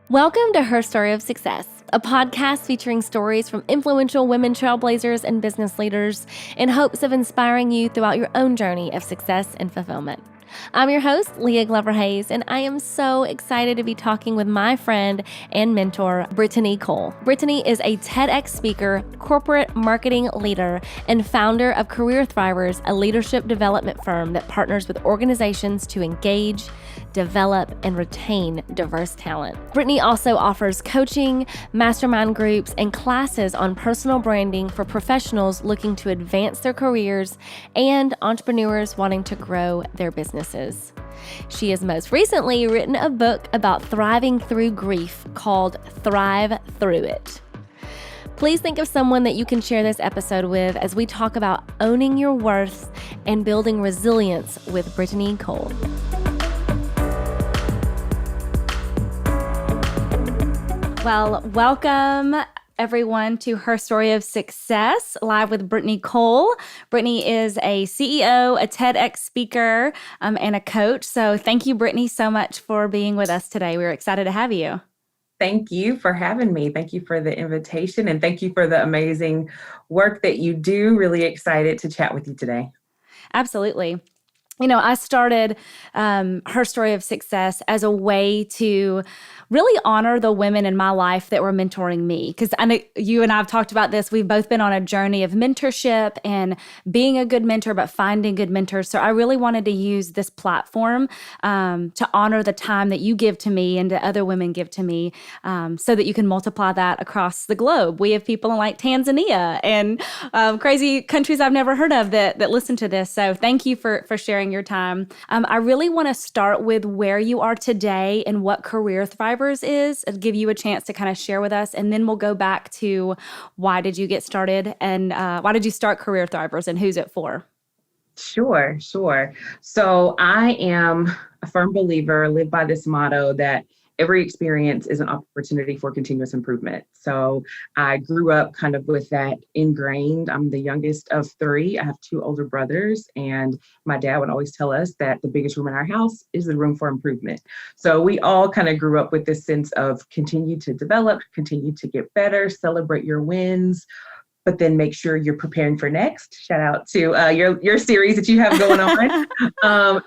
Welcome to Her Story of Success, a podcast featuring stories from influential women trailblazers and business leaders in hopes of inspiring you throughout your own journey of success and fulfillment. I'm your host, Leah Glover-Hayes, and I am so excited to be talking with my friend and mentor, Brittany Cole. Brittany is a TEDx speaker, corporate marketing leader, and founder of Career Thrivers, a leadership development firm that partners with organizations to engage, develop, and retain diverse talent. Brittany also offers coaching, mastermind groups, and classes on personal branding for professionals looking to advance their careers and entrepreneurs wanting to grow their businesses. She has most recently written a book about thriving through grief called Thrive Through It. Please think of someone that you can share this episode with as we talk about owning your worth and building resilience with Brittany Cole. Well, welcome everyone to Her Story of Success, live with Brittany Cole. Brittany is a CEO, a TEDx speaker, and a coach. So thank you, Brittany, so much for being with us today. We're excited to have you. Thank you for having me. Thank you for the invitation, and thank you for the amazing work that you do. Really excited to chat with you today. Absolutely. You know, I started Her Story of Success as a way to really honor the women in my life that were mentoring me. Because I know you and I have talked about this. We've both been on a journey of mentorship and being a good mentor, but finding good mentors. So I really wanted to use this platform to honor the time that you give to me and that other women give to me so that you can multiply that across the globe. We have people in like Tanzania and crazy countries I've never heard of that listen to this. So thank you for sharing your time. I really want to start with where you are today and what Career Thrivers is, and give you a chance to kind of share with us. And then we'll go back to why did you get started and why did you start Career Thrivers and who's it for? Sure. So I am a firm believer, live by this motto that every experience is an opportunity for continuous improvement. So I grew up kind of with that ingrained. I'm the youngest of three. I have two older brothers, and my dad would always tell us that the biggest room in our house is the room for improvement. So we all kind of grew up with this sense of continue to develop, continue to get better, celebrate your wins, but then make sure you're preparing for next. Shout out to your series that you have going on.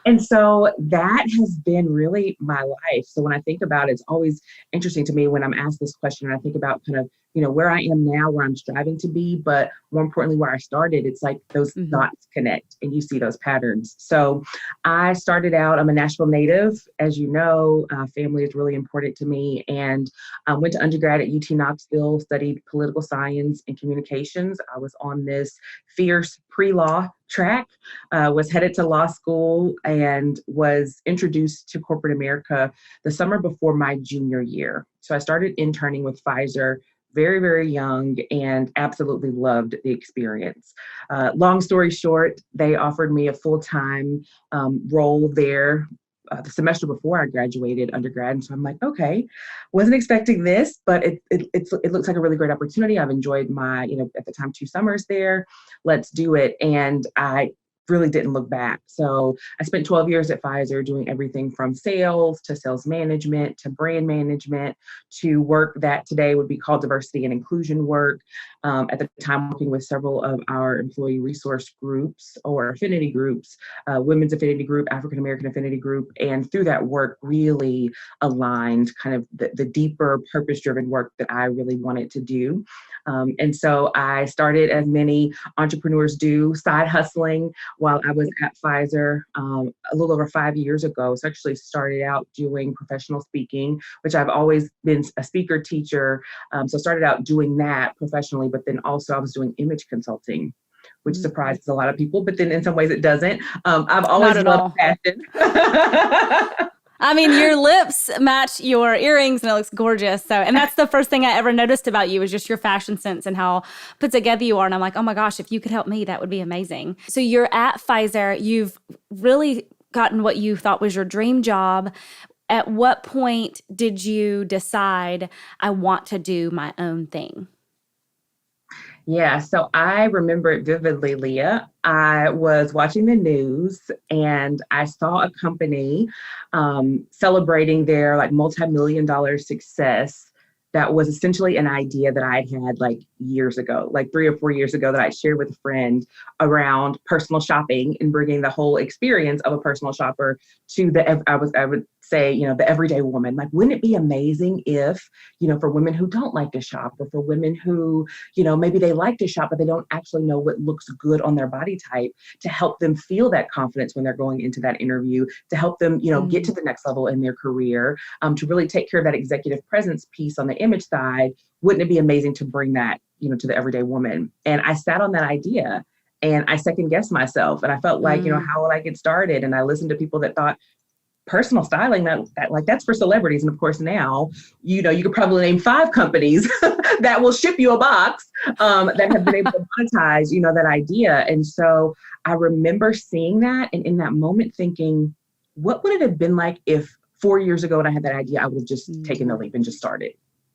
And so that has been really my life. So when I think about it, it's always interesting to me when I'm asked this question, and I think about kind of, where I am now, where I'm striving to be, but more importantly, where I started, it's like those dots connect and you see those patterns. So I started out, I'm a Nashville native. As you know, family is really important to me. And I went to undergrad at UT Knoxville, studied political science and communications. I was on this fierce pre-law track, was headed to law school, and was introduced to corporate America the summer before my junior year. So I started interning with Pfizer very, very young, and absolutely loved the experience. Long story short, they offered me a full-time role there the semester before I graduated undergrad. And so I'm like, okay, wasn't expecting this, but it looks like a really great opportunity. I've enjoyed my, at the time, 2 summers there. Let's do it. And I really didn't look back. So I spent 12 years at Pfizer doing everything from sales to sales management to brand management to work that today would be called diversity and inclusion work. At the time, working with several of our employee resource groups or affinity groups, Women's Affinity Group, African American Affinity Group. And through that work, really aligned kind of the deeper purpose-driven work that I really wanted to do. And so I started, as many entrepreneurs do, side hustling while I was at Pfizer a little over 5 years ago. So I actually started out doing professional speaking, which I've always been a speaker teacher. So started out doing that professionally, but then also I was doing image consulting, which surprises a lot of people, but then in some ways it doesn't. I've always loved fashion. I mean, your lips match your earrings and it looks gorgeous. So, and that's the first thing I ever noticed about you is just your fashion sense and how put together you are. And I'm like, oh my gosh, if you could help me, that would be amazing. So you're at Pfizer. You've really gotten what you thought was your dream job. At what point did you decide I want to do my own thing? Yeah, so I remember it vividly, Leah. I was watching the news and I saw a company celebrating their like multi-million dollar success. That was essentially an idea that I had like years ago, like 3 or 4 years ago, that I shared with a friend around personal shopping and bringing the whole experience of a personal shopper to I would say, the everyday woman. Like, wouldn't it be amazing if, for women who don't like to shop, or for women who maybe they like to shop, but they don't actually know what looks good on their body type, to help them feel that confidence when they're going into that interview, to help them, get to the next level in their career, to really take care of that executive presence piece on the image side. Wouldn't it be amazing to bring that, to the everyday woman? And I sat on that idea and I second guessed myself. And I felt like, how will I get started? And I listened to people that thought, personal styling, that like that's for celebrities. And of course now, you could probably name 5 companies that will ship you a box, that have been able to monetize, that idea. And so I remember seeing that, and in that moment thinking, what would it have been like if 4 years ago when I had that idea, I would have just taken the leap and just started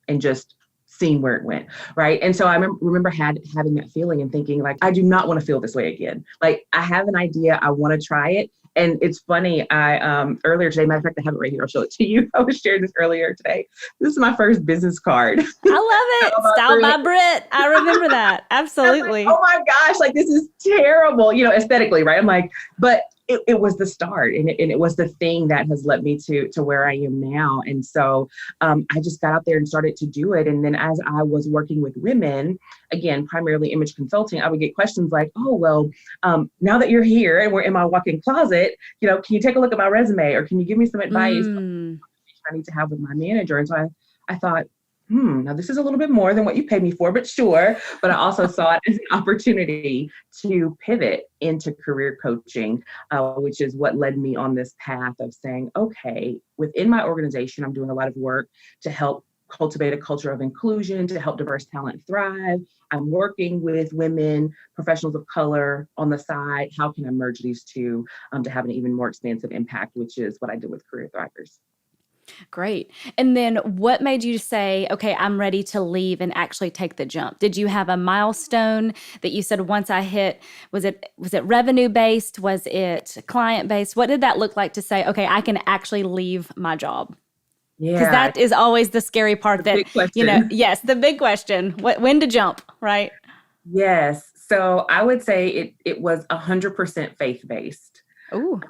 and just seen where it went. Right. And so I remember having that feeling and thinking, like, I do not want to feel this way again. Like, I have an idea, I want to try it. And it's funny, I earlier today, matter of fact, I have it right here, I'll show it to you. I was sharing this earlier today. This is my first business card. I love it. Style by Brit. I remember that. Absolutely. Like, oh my gosh, like, this is terrible, aesthetically, right? I'm like, but it was the start, and it was the thing that has led me to where I am now. And so I just got out there and started to do it. And then as I was working with women, again, primarily image consulting, I would get questions like, oh, well, now that you're here and we're in my walk-in closet, can you take a look at my resume, or can you give me some advice I need to have with my manager? And so I thought, now this is a little bit more than what you paid me for, but sure. But I also saw it as an opportunity to pivot into career coaching, which is what led me on this path of saying, okay, within my organization, I'm doing a lot of work to help cultivate a culture of inclusion, to help diverse talent thrive. I'm working with women, professionals of color on the side. How can I merge these two to have an even more expansive impact, which is what I did with Career Thrivers. Great. And then what made you say, okay, I'm ready to leave and actually take the jump? Did you have a milestone that you said, once I hit, was it revenue based? Was it client based? What did that look like to say, okay, I can actually leave my job? Yeah. Because that is always the scary part, the that, yes, the big question, when to jump, right? Yes. So I would say it was 100% faith-based. Ooh.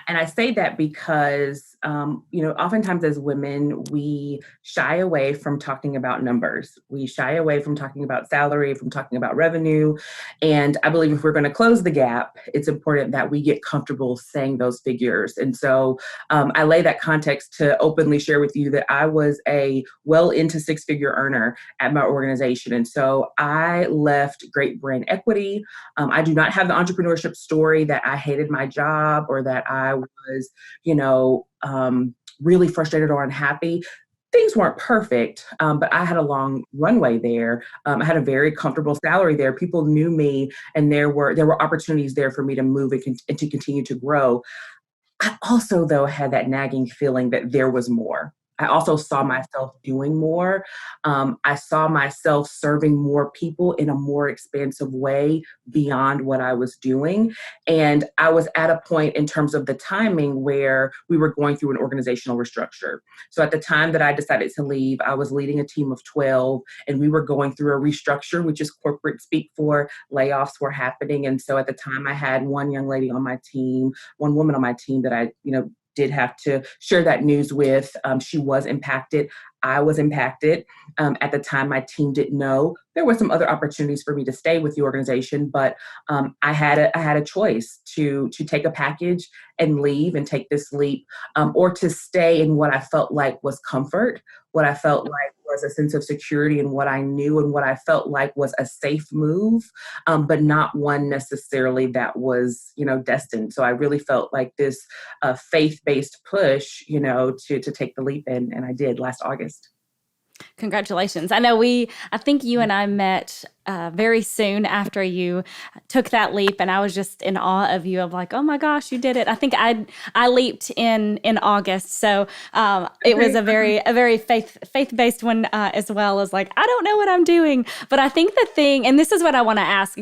And I say that because, oftentimes as women, we shy away from talking about numbers. We shy away from talking about salary, from talking about revenue. And I believe if we're going to close the gap, it's important that we get comfortable saying those figures. And so I lay that context to openly share with you that I was a well into 6-figure earner at my organization. And so I left great brand equity. I do not have the entrepreneurship story that I hated my job, or that I was, really frustrated or unhappy. Things weren't perfect, but I had a long runway there. I had a very comfortable salary there. People knew me, and there were opportunities there for me to move and to continue to grow. I also, though, had that nagging feeling that there was more. I also saw myself doing more. I saw myself serving more people in a more expansive way beyond what I was doing. And I was at a point in terms of the timing where we were going through an organizational restructure. So at the time that I decided to leave, I was leading a team of 12, and we were going through a restructure, which is corporate speak for layoffs were happening. And so at the time, I had one young lady on my team, one woman on my team that I, did have to share that news with. She was impacted. I was impacted. At the time, my team didn't know. There were some other opportunities for me to stay with the organization, but I had a choice to take a package and leave and take this leap, or to stay in what I felt like was comfort, what I felt like was a sense of security in what I knew, and what I felt like was a safe move, but not one necessarily that was, destined. So I really felt like this faith-based push, to take the leap, and I did last August. Congratulations. I think you and I met very soon after you took that leap, and I was just in awe of you, of like, oh my gosh, you did it. I think I leaped in August. So it was a very faith-based one, as well, as like, I don't know what I'm doing. But I think the thing, and this is what I want to ask,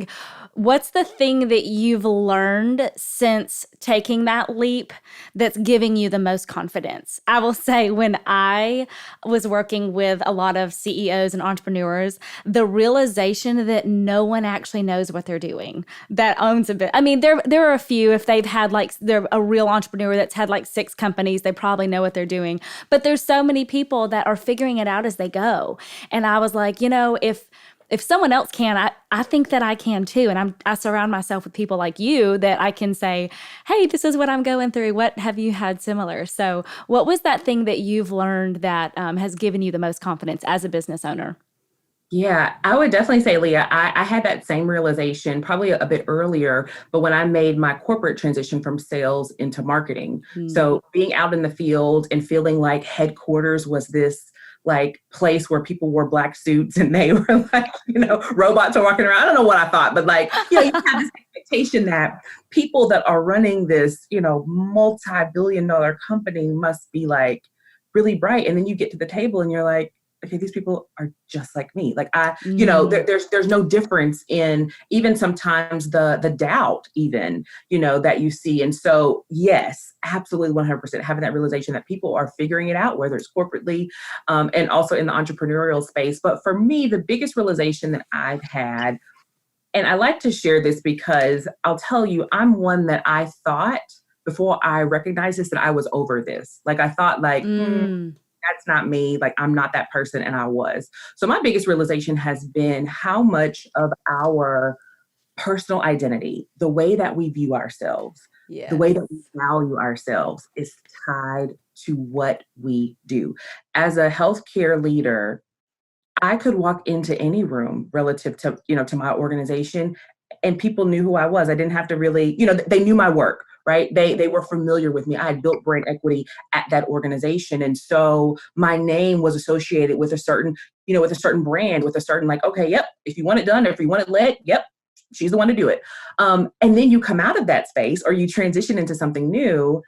what's the thing that you've learned since taking that leap that's giving you the most confidence? I will say, when I was working with a lot of CEOs and entrepreneurs, the realization that no one actually knows what they're doing that owns a bit. I mean, there are a few, if they've had like, they're a real entrepreneur that's had like 6 companies, they probably know what they're doing. But there's so many people that are figuring it out as they go. And I was like, if someone else can, I think that I can too. And I surround myself with people like you that I can say, hey, this is what I'm going through. What have you had similar? So what was that thing that you've learned that has given you the most confidence as a business owner? Yeah, I would definitely say, Leah, I had that same realization probably a bit earlier, but when I made my corporate transition from sales into marketing. So being out in the field and feeling like headquarters was this like place where people wore black suits and they were like, robots are walking around. I don't know what I thought, but like, you have this expectation that people that are running this, multi-billion-dollar company must be like really bright. And then you get to the table and you're like, okay, these people are just like me. Like there's no difference in even sometimes the doubt even, that you see. And so, yes, absolutely 100% having that realization that people are figuring it out, whether it's corporately, and also in the entrepreneurial space. But for me, the biggest realization that I've had, and I like to share this because I'll tell you, I'm one that I thought before I recognized this, that I was over this. Like I thought like, that's not me. Like, I'm not that person. And I was. So my biggest realization has been how much of our personal identity, the way that we view ourselves, the way that we value ourselves is tied to what we do. As a healthcare leader, I could walk into any room relative to, to my organization, and people knew who I was. I didn't have to really, they knew my work, right? They were familiar with me. I had built brand equity at that organization. And so my name was associated with a certain, with a certain brand, with a certain like, okay, yep, if you want it done, or if you want it led, yep, she's the one to do it. And then you come out of that space or you transition into something new,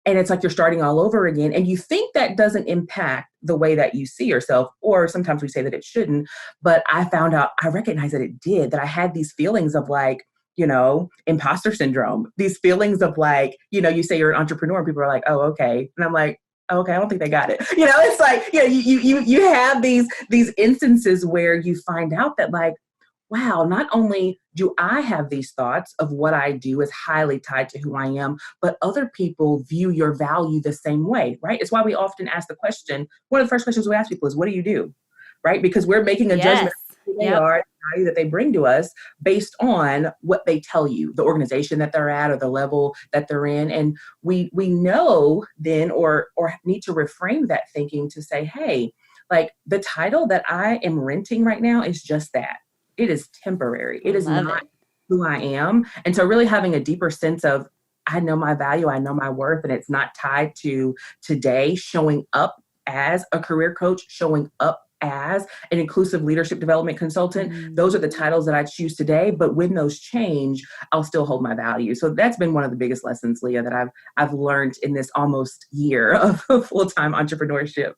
and it's like you're starting all over again. And you think that doesn't impact the way that you see yourself, or sometimes we say that it shouldn't. But I found out, I recognized that it did, that I had these feelings of like, imposter syndrome, these feelings of like, you say you're an entrepreneur and people are like, oh, okay. And I'm like, oh, okay, I don't think they got it. It's like, you have these instances where you find out that like, wow, not only do I have these thoughts of what I do is highly tied to who I am, but other people view your value the same way, right? It's why we often ask the question, one of the first questions we ask people is, what do you do? Right? Because we're making a judgment of who they are, the value that they bring to us based on what they tell you, the organization that they're at or the level that they're in. And we know then or need to reframe that thinking to say, hey, like the title that I am renting right now is just that. It is temporary. It is not who I am. And so really having a deeper sense of, I know my value, I know my worth, and it's not tied to today showing up as a career coach, showing up as an inclusive leadership development consultant. Those are the titles that I choose today. But when those change, I'll still hold my value. So that's been one of the biggest lessons, Leah, that I've learned in this almost year of full-time entrepreneurship.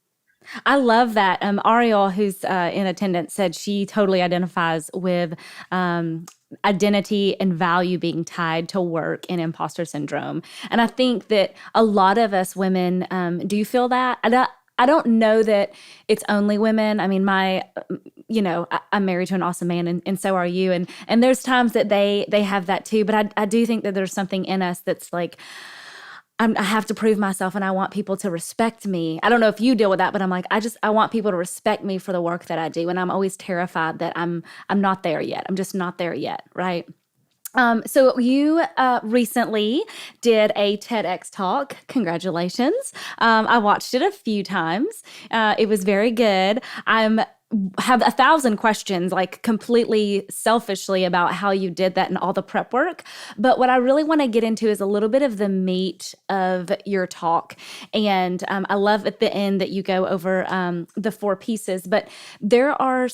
I love that. Ariel, who's in attendance, said she totally identifies with identity and value being tied to work and imposter syndrome. And I think that a lot of us women, do you feel that? I don't know that it's only women. I mean, I'm married to an awesome man, and so are you. And there's times that they have that too. But I do think that there's something in us that's like, I have to prove myself and I want people to respect me. I don't know if you deal with that, but I'm like, I want people to respect me for the work that I do. And I'm always terrified that I'm not there yet. I'm just not there yet, right? So you recently did a TEDx talk. Congratulations. I watched it a few times. It was very good. I'm have 1,000 questions, like completely selfishly about how you did that and all the prep work. But what I really want to get into is a little bit of the meat of your talk. And I love at the end that you go over the 4 pieces, but there are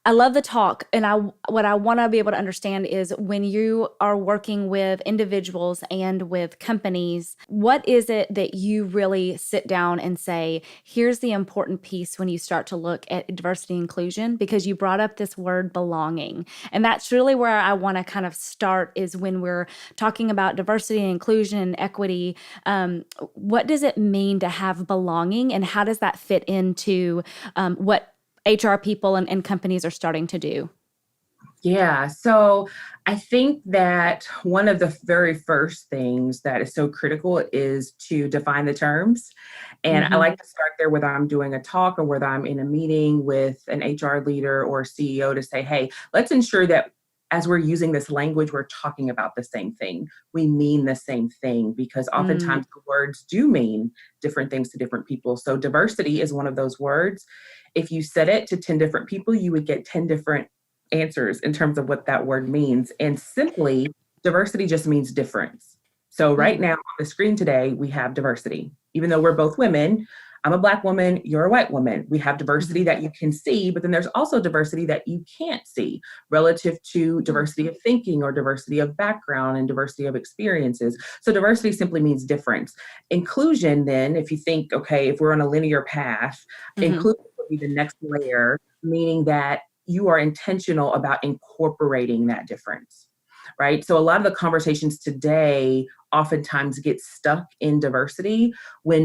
I love the talk. And what I want to be able to understand is when you are working with individuals and with companies, what is it that you really sit down and say, here's the important piece when you start to look at diversity and inclusion? Because you brought up this word belonging. And that's really where I want to kind of start, is when we're talking about diversity and inclusion and equity. What does it mean to have belonging, and how does that fit into what HR people and companies are starting to do? Yeah, so I think that one of the very first things that is so critical is to define the terms. And I like to start there, whether I'm doing a talk or whether I'm in a meeting with an HR leader or CEO, to say, hey, let's ensure that as we're using this language, we're talking about the same thing. We mean the same thing, because oftentimes the words do mean different things to different people. So diversity is one of those words. If you said it to 10 different people, you would get 10 different answers in terms of what that word means. And simply, diversity just means difference. So right now on the screen today, we have diversity. Even though we're both women, I'm a Black woman, you're a white woman. We have diversity that you can see, but then there's also diversity that you can't see, relative to diversity of thinking or diversity of background and diversity of experiences. So diversity simply means difference. Inclusion, then, if you think, okay, if we're on a linear path, inclusion would be the next layer, meaning that you are intentional about incorporating that difference, right? So a lot of the conversations today oftentimes get stuck in diversity when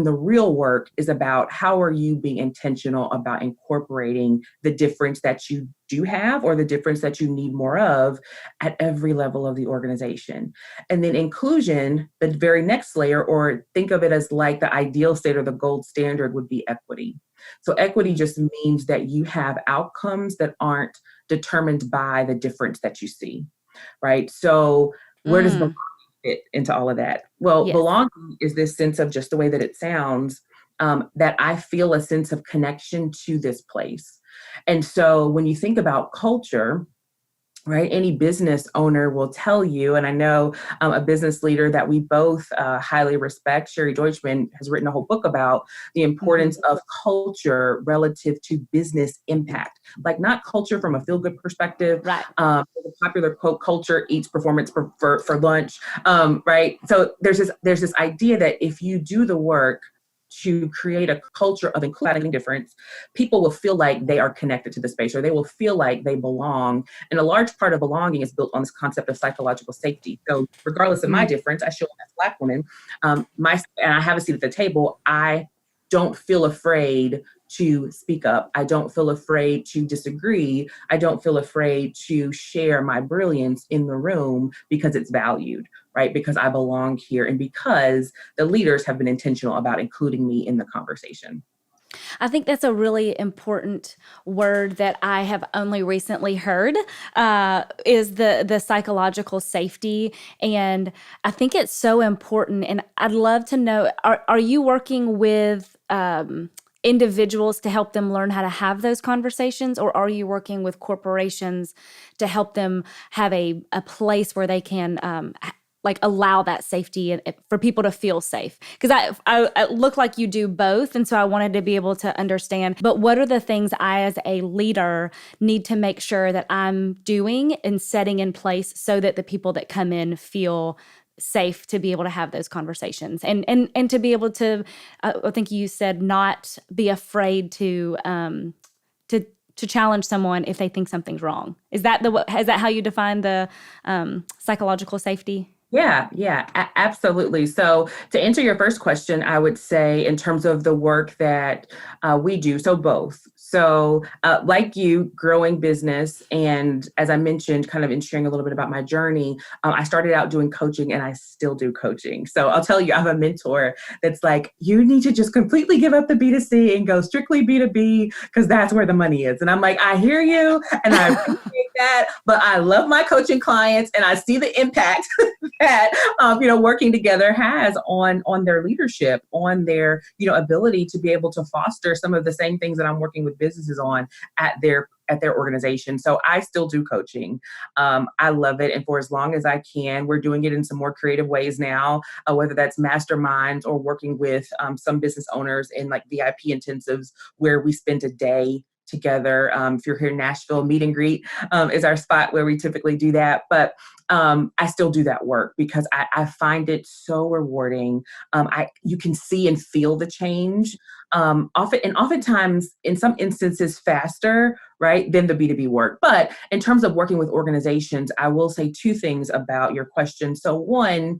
the real work is about how are you being intentional about incorporating the difference that you do have, or the difference that you need more of, at every level of the organization. And then inclusion, the very next layer, or think of it as like the ideal state or the gold standard, would be equity. So equity just means that you have outcomes that aren't determined by the difference that you see, right? So where does belonging fit into all of that? Well, belonging is this sense of, just the way that it sounds, that I feel a sense of connection to this place. And so when you think about culture, right, any business owner will tell you, and I know a business leader that we both highly respect, Sherry Deutschman, has written a whole book about the importance of culture relative to business impact. Like, not culture from a feel-good perspective. Right. The popular quote, culture eats performance for lunch, right? So there's this idea that if you do the work to create a culture of including difference, people will feel like they are connected to the space, or they will feel like they belong. And a large part of belonging is built on this concept of psychological safety. So regardless of my difference, I show up as a Black woman, and I have a seat at the table. I don't feel afraid to speak up. I don't feel afraid to disagree. I don't feel afraid to share my brilliance in the room, because it's valued, right? Because I belong here, and because the leaders have been intentional about including me in the conversation. I think that's a really important word that I have only recently heard, is the psychological safety. And I think it's so important. And I'd love to know, are you working with individuals to help them learn how to have those conversations, or are you working with corporations to help them have a place where they can like allow that safety and for people to feel safe? Because I look like you do both. And so I wanted to be able to understand, but what are the things I, as a leader, need to make sure that I'm doing and setting in place so that the people that come in feel safe to be able to have those conversations, and to be able to, I think you said, not be afraid to challenge someone if they think something's wrong. Is that how you define the psychological safety? Yeah, absolutely. So to answer your first question, I would say, in terms of the work that we do, so both. So like you, growing business, and as I mentioned, kind of in sharing a little bit about my journey, I started out doing coaching, and I still do coaching. So I'll tell you, I have a mentor that's like, you need to just completely give up the B2C and go strictly B2B, because that's where the money is. And I'm like, I hear you, and I appreciate that, but I love my coaching clients and I see the impact that, working together has on their leadership, on their, ability to be able to foster some of the same things that I'm working with businesses on at their organization. So I still do coaching. I love it. And for as long as I can, we're doing it in some more creative ways now, whether that's masterminds or working with some business owners in like VIP intensives where we spend a day together. If you're here in Nashville, meet and greet is our spot where we typically do that. But I still do that work because I find it so rewarding. You can see and feel the change. Oftentimes, in some instances, faster, right, than the B2B work. But in terms of working with organizations, I will say two things about your question. So one,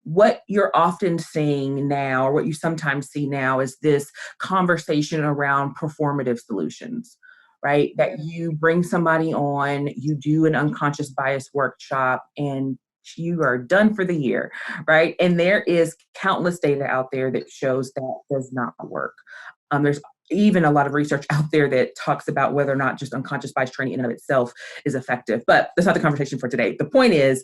what you're often seeing now, or what you sometimes see now, is this conversation around performative solutions, right? That you bring somebody on, you do an unconscious bias workshop, and you are done for the year, right? And there is countless data out there that shows that does not work. There's even a lot of research out there that talks about whether or not just unconscious bias training in and of itself is effective. But that's not the conversation for today. The point is,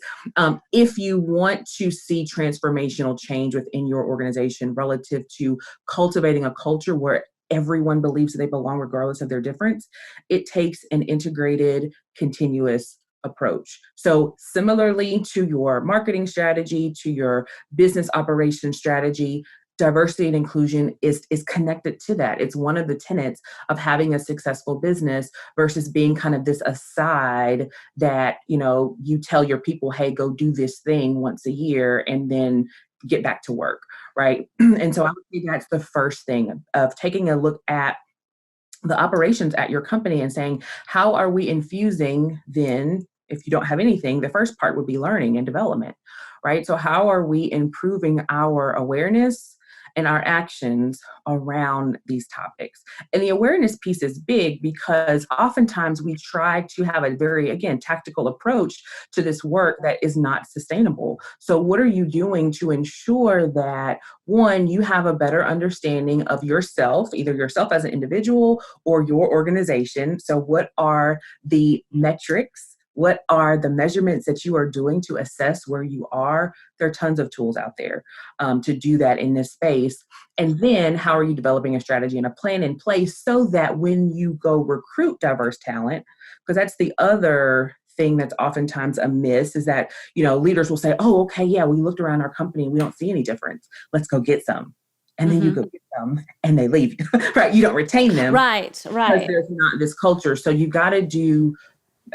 if you want to see transformational change within your organization relative to cultivating a culture where everyone believes that they belong regardless of their difference, it takes an integrated, continuous approach. So similarly to your marketing strategy, to your business operation strategy, diversity and inclusion is connected to that. It's one of the tenets of having a successful business versus being kind of this aside that, you tell your people, hey, go do this thing once a year and then get back to work, right? And so I would say that's the first thing of taking a look at the operations at your company and saying, how are we infusing then? If you don't have anything, the first part would be learning and development, right? So how are we improving our awareness and our actions around these topics? And the awareness piece is big because oftentimes we try to have a very, again, tactical approach to this work that is not sustainable. So what are you doing to ensure that, one, you have a better understanding of yourself, either yourself as an individual or your organization? So what are the metrics? What are the measurements that you are doing to assess where you are? There are tons of tools out there to do that in this space. And then how are you developing a strategy and a plan in place so that when you go recruit diverse talent, because that's the other thing that's oftentimes amiss, is that, leaders will say, oh, okay, yeah, we looked around our company and we don't see any difference. Let's go get some. And then you go get them and they leave, right? You don't retain them. Right. Because there's not this culture. So you got to do,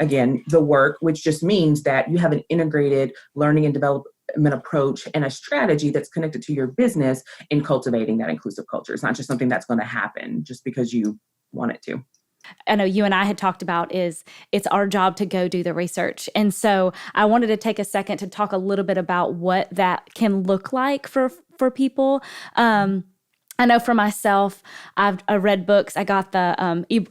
again, the work, which just means that you have an integrated learning and development approach and a strategy that's connected to your business in cultivating that inclusive culture. It's not just something that's going to happen just because you want it to. I know you and I had talked about is it's our job to go do the research. And so I wanted to take a second to talk a little bit about what that can look like for people. I know for myself, I read books. I got the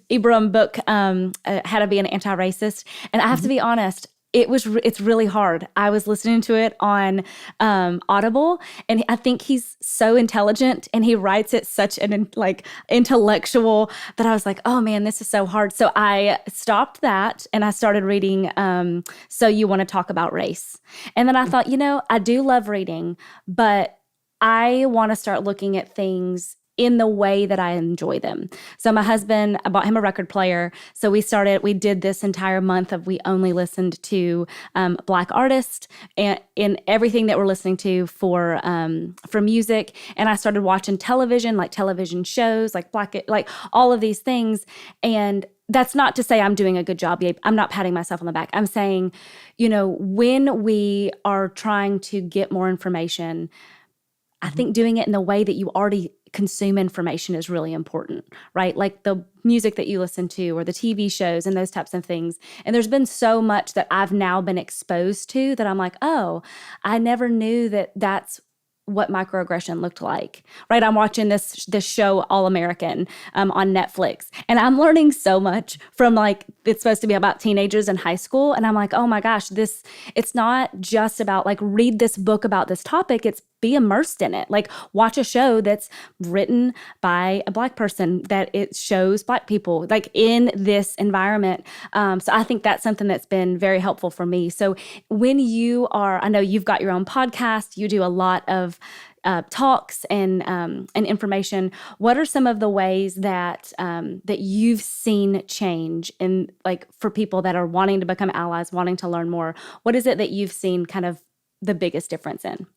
Ibram book, How to Be an Anti-Racist. And I have to be honest, it's really hard. I was listening to it on Audible, and I think he's so intelligent and he writes it such an intellectual that I was like, oh man, this is so hard. So I stopped that and I started reading So You Want to Talk About Race. And then I thought, I do love reading, but I want to start looking at things in the way that I enjoy them. So my husband, I bought him a record player. So we did this entire month of we only listened to Black artists and in everything that we're listening to for music. And I started watching television, like television shows, like all of these things. And that's not to say I'm doing a good job, Gabe. I'm not patting myself on the back. I'm saying, when we are trying to get more information, I think doing it in the way that you already consume information is really important, right? Like the music that you listen to or the TV shows and those types of things. And there's been so much that I've now been exposed to that I'm like, oh, I never knew that that's what microaggression looked like, right? I'm watching this show, All American, on Netflix, and I'm learning so much from it's supposed to be about teenagers in high school. And I'm like, oh my gosh, it's not just about read this book about this topic. It's be immersed in it. Like watch a show that's written by a Black person, that it shows Black people like in this environment. So I think that's something that's been very helpful for me. So when you are, I know you've got your own podcast, you do a lot of talks and information. What are some of the ways that that you've seen change in, like, for people that are wanting to become allies, wanting to learn more? What is it that you've seen kind of the biggest difference in?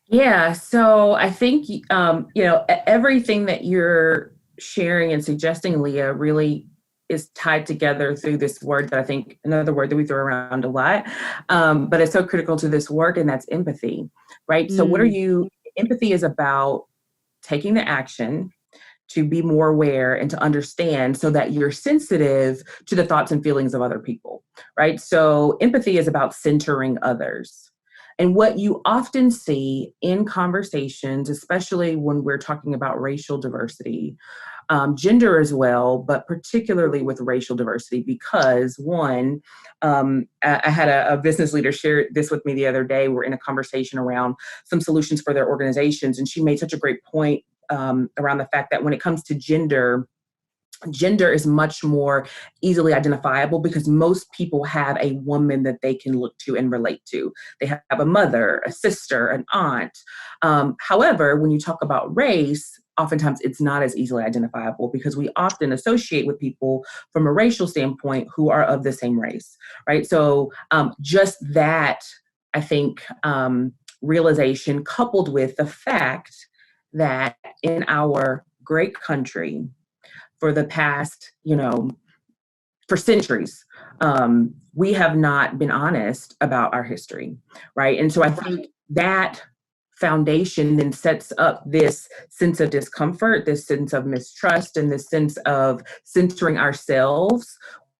Yeah, so I think, everything that you're sharing and suggesting, Leah, really is tied together through this word that I think, another word that we throw around a lot, but it's so critical to this work, and that's empathy, right? So empathy is about taking the action to be more aware and to understand so that you're sensitive to the thoughts and feelings of other people, right? So empathy is about centering others. And what you often see in conversations, especially when we're talking about racial diversity, gender as well, but particularly with racial diversity, because one, I had a business leader share this with me the other day. We're in a conversation around some solutions for their organizations, and she made such a great point around the fact that when it comes to gender is much more easily identifiable because most people have a woman that they can look to and relate to. They have a mother, a sister, an aunt. However, when you talk about race, oftentimes it's not as easily identifiable because we often associate with people from a racial standpoint who are of the same race, right? So just that, I think, realization coupled with the fact that in our great country, for the past, for centuries, we have not been honest about our history, right? And so I think that foundation then sets up this sense of discomfort, this sense of mistrust, and this sense of centering ourselves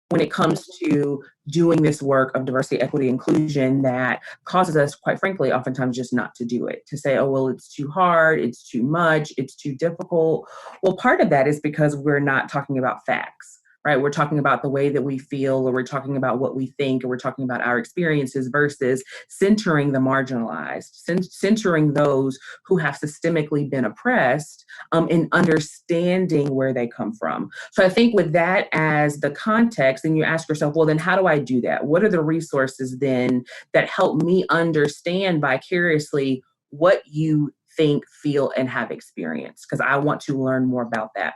when it comes to doing this work of diversity, equity, inclusion that causes us, quite frankly, oftentimes just not to do it, to say, oh, well, it's too hard, it's too much, it's too difficult. Well, part of that is because we're not talking about facts, right? We're talking about the way that we feel, or we're talking about what we think, or we're talking about our experiences versus centering the marginalized, centering those who have systemically been oppressed, and understanding where they come from. So I think with that as the context, then you ask yourself, well, then how do I do that? What are the resources then that help me understand vicariously what you think, feel, and have experienced? Because I want to learn more about that.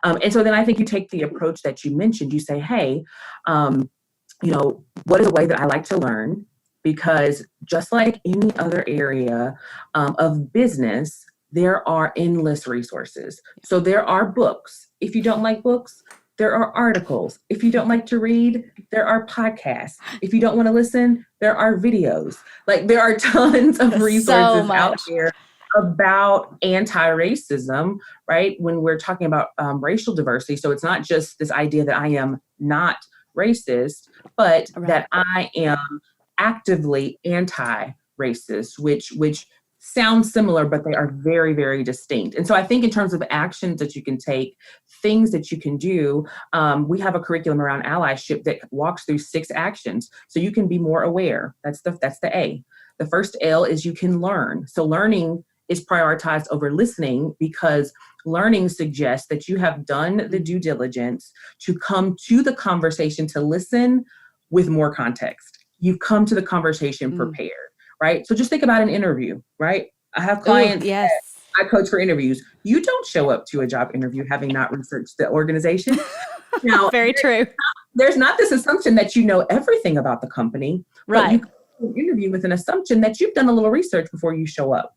And so then I think you take the approach that you mentioned. You say, hey, what is a way that I like to learn? Because just like any other area of business, there are endless resources. So there are books. If you don't like books, there are articles. If you don't like to read, there are podcasts. If you don't want to listen, there are videos. Like there are tons of resources out there about anti-racism, right? When we're talking about racial diversity. So it's not just this idea that I am not racist, but that I am actively anti-racist, which sounds similar, but they are very, very distinct. And so I think in terms of actions that you can take, things that you can do, we have a curriculum around allyship that walks through 6 actions. So you can be more aware. That's the A. The first L is you can learn. So learning is prioritized over listening because learning suggests that you have done the due diligence to come to the conversation to listen with more context. You've come to the conversation prepared, right? So just think about an interview, right? I have clients. Yes. I coach for interviews. You don't show up to a job interview having not researched the organization. Now, very true. There's not this assumption that you know everything about the company, right? But you come to an interview with an assumption that you've done a little research before you show up.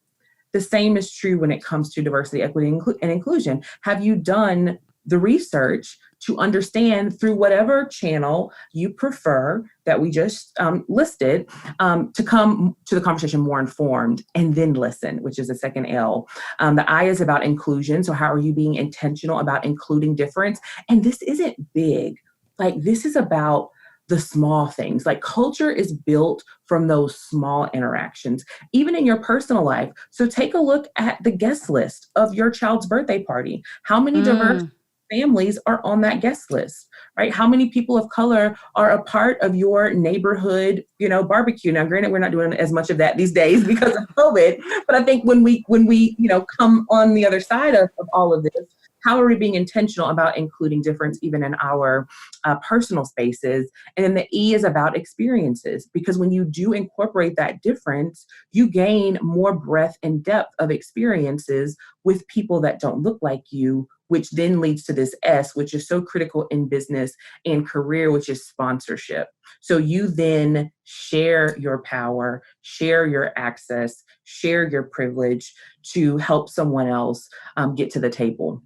The same is true when it comes to diversity, equity, and inclusion. Have you done the research to understand through whatever channel you prefer that we just listed to come to the conversation more informed and then listen, which is the second L. The I is about inclusion. So how are you being intentional about including difference? And this isn't big. Like this is about the small things. Like culture is built from those small interactions, even in your personal life. So take a look at the guest list of your child's birthday party. How many diverse families are on that guest list, right? How many people of color are a part of your neighborhood, barbecue? Now, granted, we're not doing as much of that these days because of COVID, but I think when we, come on the other side of all of this, how are we being intentional about including difference even in our personal spaces? And then the E is about experiences, because when you do incorporate that difference, you gain more breadth and depth of experiences with people that don't look like you, which then leads to this S, which is so critical in business and career, which is sponsorship. So you then share your power, share your access, share your privilege to help someone else get to the table.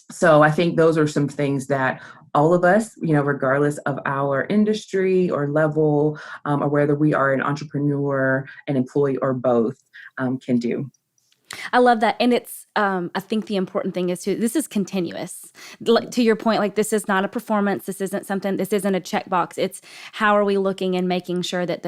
So I think those are some things that all of us, regardless of our industry or level, or whether we are an entrepreneur, an employee, or both, can do. I love that. And it's, I think the important thing is this is continuous. To your point, this is not a performance. This isn't a checkbox. It's how are we looking and making sure that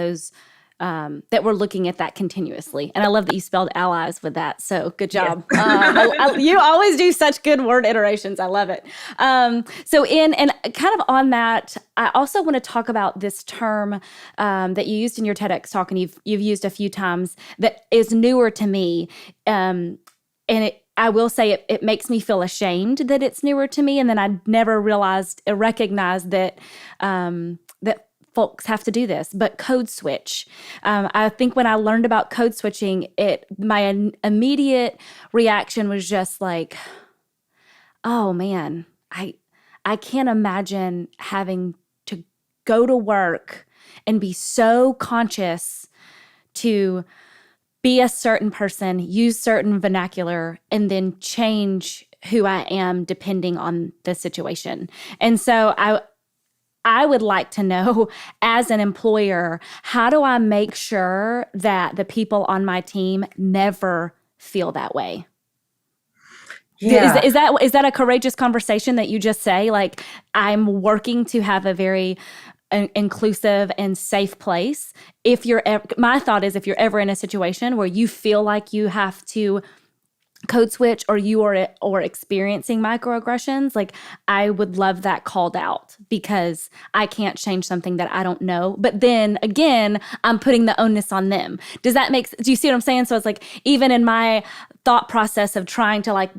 that we're looking at that continuously. And I love that you spelled allies with that. So good job. Yes. You always do such good word iterations. I love it. And kind of on that, I also want to talk about this term that you used in your TEDx talk, and you've used a few times, that is newer to me. I will say it makes me feel ashamed that it's newer to me. And then I never recognized that folks have to do this, but code switch. I think when I learned about code switching, my immediate reaction was just like, oh man, I can't imagine having to go to work and be so conscious to be a certain person, use certain vernacular, and then change who I am depending on the situation. And so I would like to know, as an employer, how do I make sure that the people on my team never feel that way? Yeah. Is that a courageous conversation that you just say? I'm working to have a very inclusive and safe place. My thought is, if you're ever in a situation where you feel like you have to code switch or you are experiencing microaggressions, I would love that called out, because I can't change something that I don't know. But then again, I'm putting the onus on them. Do you see what I'm saying? So it's even in my thought process of trying to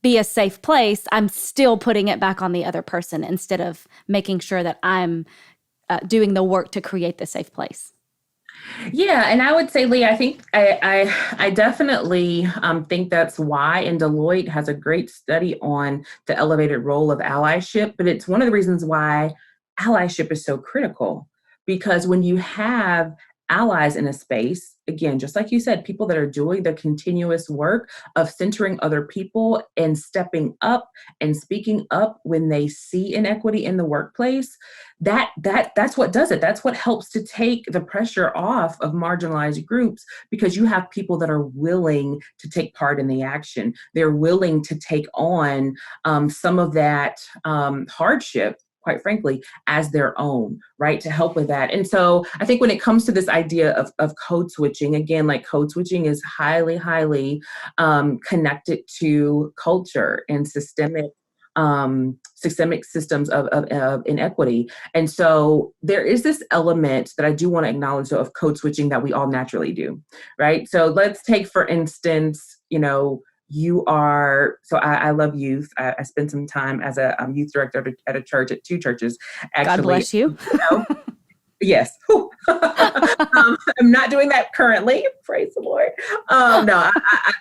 be a safe place, I'm still putting it back on the other person instead of making sure that I'm doing the work to create the safe place. Yeah, and I would say, Lee, I think I definitely think that's why, and Deloitte has a great study on the elevated role of allyship, but it's one of the reasons why allyship is so critical, because when you have allies in a space, again, just like you said, people that are doing the continuous work of centering other people and stepping up and speaking up when they see inequity in the workplace, that's what does it. That's what helps to take the pressure off of marginalized groups, because you have people that are willing to take part in the action. They're willing to take on some of that hardship, quite frankly, as their own, right, to help with that. And so I think when it comes to this idea of code switching, again, code switching is highly, highly connected to culture and systemic systems of inequity. And so there is this element that I do want to acknowledge, though, of code switching that we all naturally do, right? So let's take, for instance, I love youth. I spent some time as a youth director at a church, at two churches, actually. God bless you. Yes. I'm not doing that currently. Praise the Lord. No,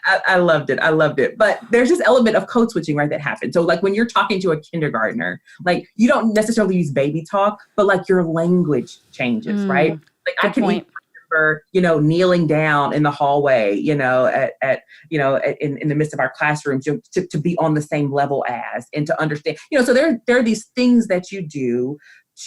I loved it. I loved it. But there's this element of code switching, right, that happens. So when you're talking to a kindergartner, you don't necessarily use baby talk, but your language changes, right? I can remember, kneeling down in the hallway, in the midst of our classrooms to be on the same level as, and to understand, so there are these things that you do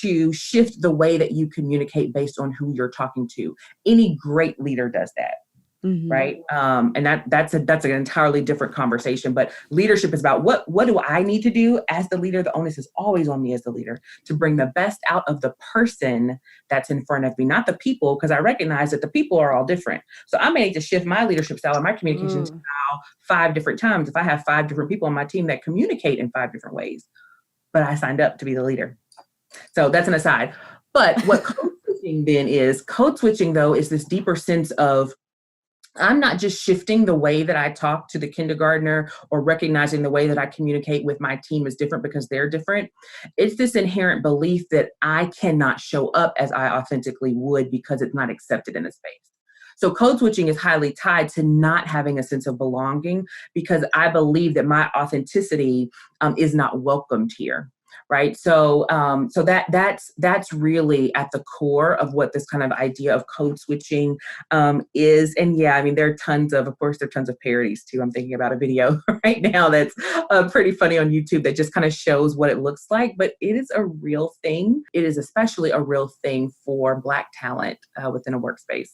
to shift the way that you communicate based on who you're talking to. Any great leader does that. Right. And that's an entirely different conversation. But leadership is about what do I need to do as the leader? The onus is always on me as the leader to bring the best out of the person that's in front of me, not the people, because I recognize that the people are all different. So I may need to shift my leadership style or my communication style 5 different times if I have 5 different people on my team that communicate in 5 different ways. But I signed up to be the leader. So that's an aside. But what code switching then is, code switching though is this deeper sense of, I'm not just shifting the way that I talk to the kindergartner or recognizing the way that I communicate with my team is different because they're different. It's this inherent belief that I cannot show up as I authentically would because it's not accepted in the space. So code switching is highly tied to not having a sense of belonging because I believe that my authenticity is not welcomed here. Right. So that's really at the core of what this kind of idea of code switching is. And yeah, I mean, there are tons of parodies too. I'm thinking about a video right now that's pretty funny on YouTube that just kind of shows what it looks like, but it is a real thing. It is especially a real thing for Black talent within a workspace.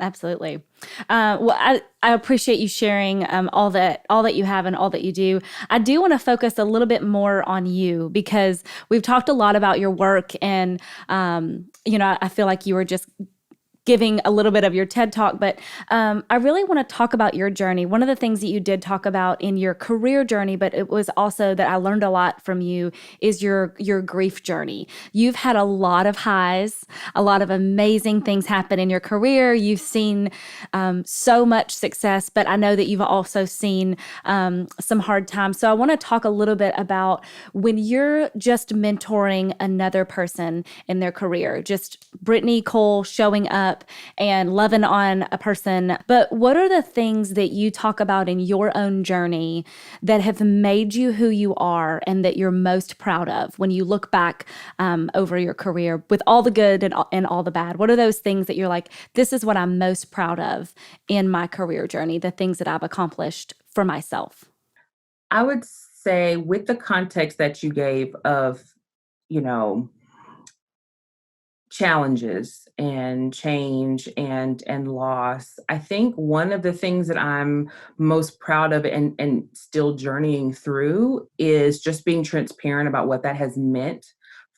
Absolutely. Well, I appreciate you sharing all that you have and all that you do. I do want to focus a little bit more on you because we've talked a lot about your work, and I feel like you were just giving a little bit of your TED Talk, but I really want to talk about your journey. One of the things that you did talk about in your career journey, but it was also that I learned a lot from you, is your grief journey. You've had a lot of highs, a lot of amazing things happen in your career. You've seen so much success, but I know that you've also seen some hard times. So I want to talk a little bit about when you're just mentoring another person in their career, just Brittany Cole showing up and loving on a person. But what are the things that you talk about in your own journey that have made you who you are and that you're most proud of when you look back over your career with all the good and all the bad? What are those things that you're like, this is what I'm most proud of in my career journey, the things that I've accomplished for myself? I would say, with the context that you gave of, challenges and change and loss, I think one of the things that I'm most proud of and still journeying through is just being transparent about what that has meant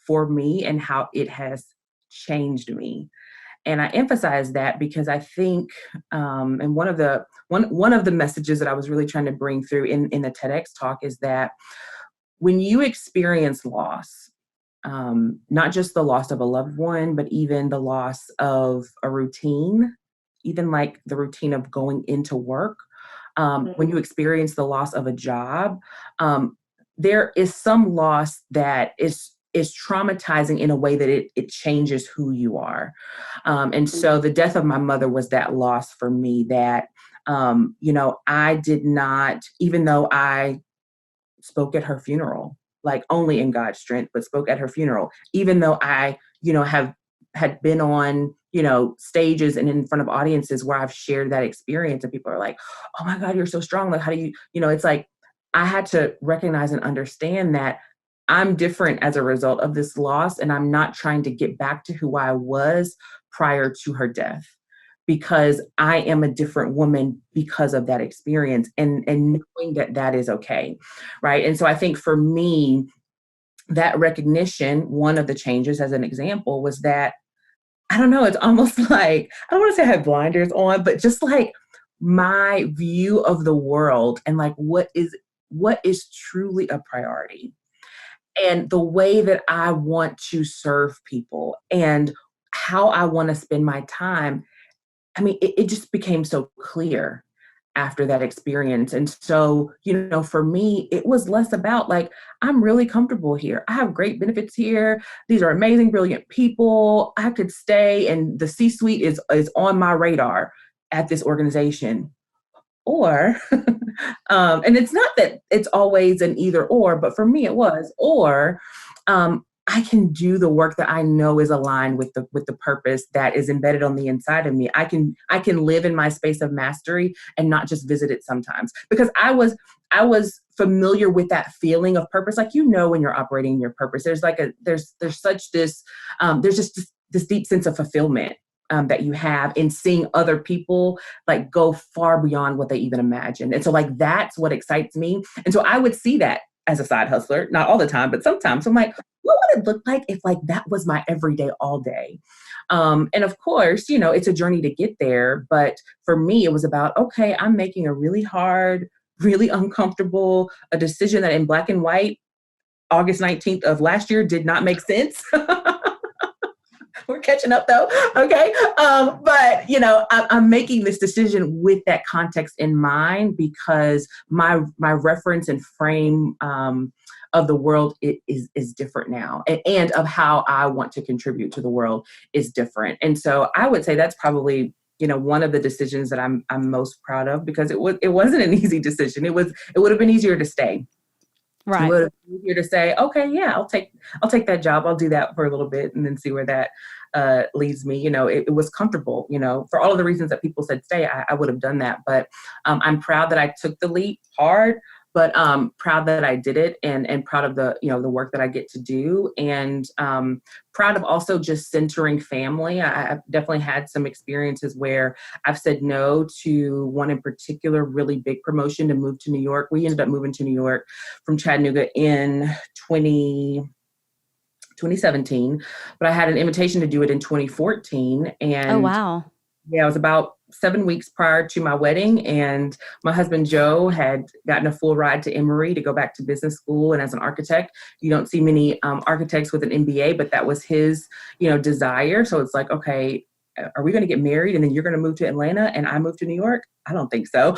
for me and how it has changed me. And I emphasize that because I think, and one of the messages that I was really trying to bring through in the TEDx talk is that when you experience loss, not just the loss of a loved one, but even the loss of a routine, even like the routine of going into work. When you experience the loss of a job, there is some loss that is traumatizing in a way that it changes who you are. And so the death of my mother was that loss for me that, I did not, even though I spoke at her funeral, like only in God's strength, but spoke at her funeral, even though I, had been on, stages and in front of audiences where I've shared that experience and people are like, oh my God, you're so strong. Like, how do you, it's like, I had to recognize and understand that I'm different as a result of this loss. And I'm not trying to get back to who I was prior to her death, because I am a different woman because of that experience and knowing that is okay. Right. And so I think for me, that recognition, one of the changes as an example was that, I don't know, it's almost like, I don't want to say I have blinders on, but just like my view of the world and like what is truly a priority and the way that I want to serve people and how I want to spend my time. I mean, it just became so clear after that experience. And so, for me, it was less about like, I'm really comfortable here. I have great benefits here. These are amazing, brilliant people. I could stay and the C-suite is on my radar at this organization. Or, and it's not that it's always an either or, but for me it was, or I can do the work that I know is aligned with the purpose that is embedded on the inside of me. I can live in my space of mastery and not just visit it sometimes, because I was familiar with that feeling of purpose. Like, when you're operating in your purpose, there's like there's just this deep sense of fulfillment that you have in seeing other people like go far beyond what they even imagined. And so like, that's what excites me. And so I would see that as a side hustler, not all the time, but sometimes I'm like, what would it look like if like that was my everyday all day? And of course, you know, it's a journey to get there. But for me, it was about, okay, I'm making a really hard, really uncomfortable, a decision that in black and white, August 19th of last year did not make sense. We're catching up though. Okay. But you know, I'm making this decision with that context in mind because my reference and frame of the world is different now, and of how I want to contribute to the world is different. And so I would say that's probably, you know, one of the decisions that I'm most proud of, because it wasn't an easy decision. It would have been easier to stay. Right. It would have been easier to say, okay, yeah, I'll take that job. I'll do that for a little bit and then see where that leads me. You know, it was comfortable, you know, for all of the reasons that people said stay, I would have done that. But I'm proud that I took the leap, hard, but proud that I did it, and proud of the, you know, the work that I get to do, and proud of also just centering family. I've definitely had some experiences where I've said no to one in particular really big promotion to move to New York. We ended up moving to New York from Chattanooga in 2017, but I had an invitation to do it in 2014. And oh, wow. Yeah, it was about 7 weeks prior to my wedding, and my husband, Joe, had gotten a full ride to Emory to go back to business school. And as an architect, you don't see many architects with an MBA, but that was his, you know, desire. So it's like, okay, are we going to get married and then you're going to move to Atlanta and I move to New York? I don't think so.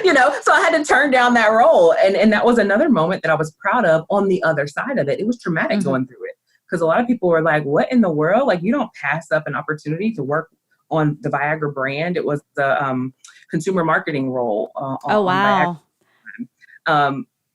You know, so I had to turn down that role. And that was another moment that I was proud of on the other side of it. It was traumatic going through it, because a lot of people were like, what in the world? Like, you don't pass up an opportunity to work on the Viagra brand. It was the consumer marketing role. Oh, wow.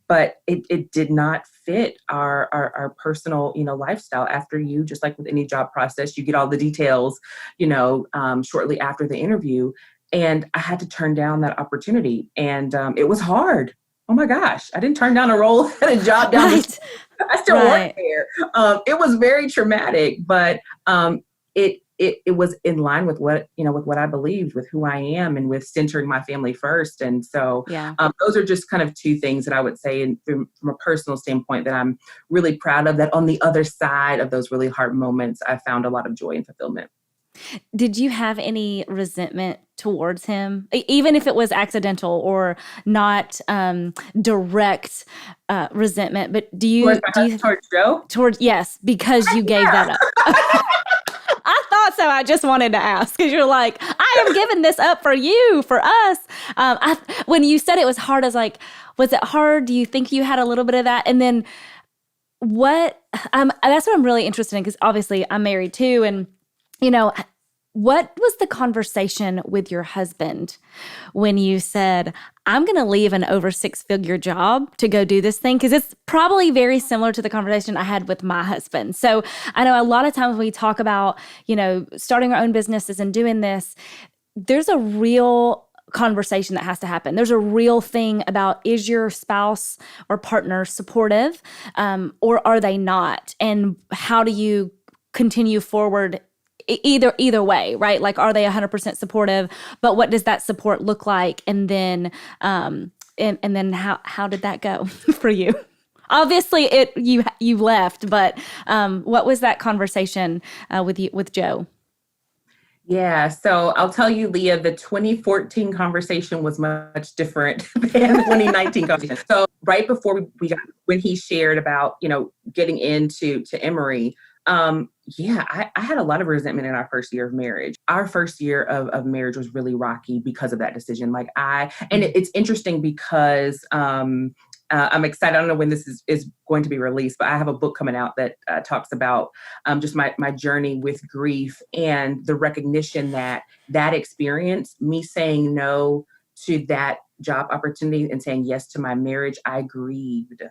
But it did not fit our personal, you know, lifestyle. After you, just like with any job process, you get all the details, you know, shortly after the interview. And I had to turn down that opportunity. And it was hard. Oh my gosh. I didn't turn down a role at a job down the street. I still work there. It was very traumatic, but it was in line with what, you know, with what I believed, with who I am, and with centering my family first. And so those are just kind of two things that I would say, and from a personal standpoint, that I'm really proud of, that on the other side of those really hard moments, I found a lot of joy and fulfillment. Did you have any resentment towards him, even if it was accidental or not direct resentment? But do you towards Joe? Yes, because you gave that up. I thought so. I just wanted to ask, because you're like, I am giving this up for you, for us. When you said it was hard, I was like, was it hard? Do you think you had a little bit of that? And then what? That's what I'm really interested in, because obviously I'm married too, and you know, what was the conversation with your husband when you said, I'm going to leave an over 6-figure job to go do this thing? Because it's probably very similar to the conversation I had with my husband. So I know a lot of times when we talk about, you know, starting our own businesses and doing this, there's a real conversation that has to happen. There's a real thing about, is your spouse or partner supportive, or are they not? And how do you continue forward either way, right? Like, are they 100% supportive, but what does that support look like? And then, and then how did that go for you? Obviously you left, but, what was that conversation, with Joe? Yeah. So I'll tell you, Leah, the 2014 conversation was much different than the 2019 conversation. So right before when he shared about, you know, getting into Emory, I had a lot of resentment in our first year of marriage. Our first year of marriage was really rocky because of that decision. It's interesting because, I'm excited. I don't know when this is going to be released, but I have a book coming out that talks about just my journey with grief, and the recognition that experience, me saying no to that job opportunity and saying yes to my marriage, I grieved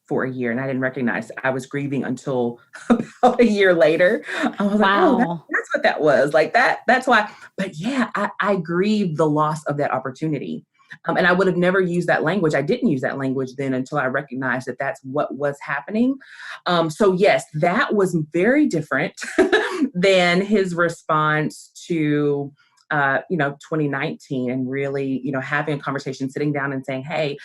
for a year, and I didn't recognize I was grieving until about a year later. I was like, oh, that's what that was. Like that's why. But yeah, I grieved the loss of that opportunity. And I would have never used that language. I didn't use that language then until I recognized that that's what was happening. So yes, that was very different than his response to 2019, and really, having a conversation, sitting down and saying, hey,